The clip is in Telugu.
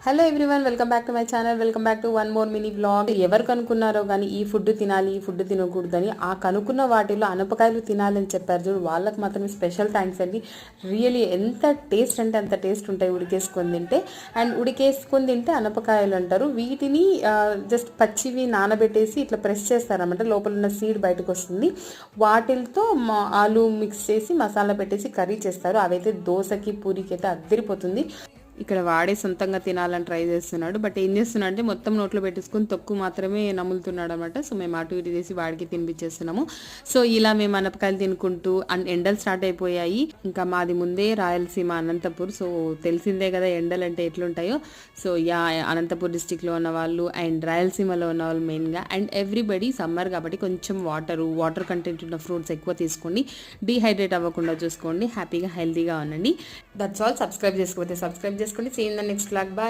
Hello everyone, welcome back to my channel. Welcome back to one more mini blog. ఎవరు కనుక్కున్నారో కానీ ఈ ఫుడ్ తినాలి, ఈ ఫుడ్ తినకూడదని, ఆ కనుక్కున్న వాటిలో అనపకాయలు తినాలని చెప్పారు చూడు, వాళ్ళకి మాత్రమే స్పెషల్ థ్యాంక్స్ అండి. రియలీ ఎంత టేస్ట్ అంటే అంత టేస్ట్ ఉంటాయి ఉడికేసుకొని తింటే. అండ్ ఉడికేసుకొని తింటే అనపకాయలు అంటారు వీటిని. జస్ట్ పచ్చివి నానబెట్టేసి ఇట్లా ప్రెస్ చేస్తారన్నమాట, లోపల ఉన్న సీడ్ బయటకు వస్తుంది. వాటితో ఆలు మిక్స్ చేసి మసాలా పెట్టేసి కర్రీ చేస్తారు. అవైతే దోశకి పూరికి అయితే అదిరిపోతుంది. ఇక్కడ వాడే సొంతంగా తినాలని ట్రై చేస్తున్నాడు. బట్ ఏం చేస్తున్నాడు అంటే మొత్తం నోట్లో పెట్టేసుకుని తొక్కు మాత్రమే నములుతున్నాడు అనమాట. సో మేము అటు ఇటు చేసి వాడికి తినిపించేస్తున్నాము. సో ఇలా మేము అనపకాయలు తినుకుంటూ ఎండలు స్టార్ట్ అయిపోయాయి. ఇంకా మాది ముందే రాయలసీమ అనంతపూర్. సో తెలిసిందే కదా ఎండలు అంటే ఎట్లుంటాయో. సో అనంతపూర్ డిస్టిక్లో ఉన్న వాళ్ళు అండ్ రాయలసీమలో ఉన్న వాళ్ళు మెయిన్గా. అండ్ ఎవ్రీబడి సమ్మర్ కాబట్టి కొంచెం వాటర్ కంటెంట్ ఉన్న ఫ్రూట్స్ ఎక్కువ తీసుకోండి. డీహైడ్రేట్ అవ్వకుండా చూసుకోండి. హ్యాపీగా హెల్తీగా ఉండండి. That's all. సబ్స్క్రైబ్ చేసుకోకపోతే సబ్స్క్రైబ్ చేసుకోండి. See you in the next vlog. Bye.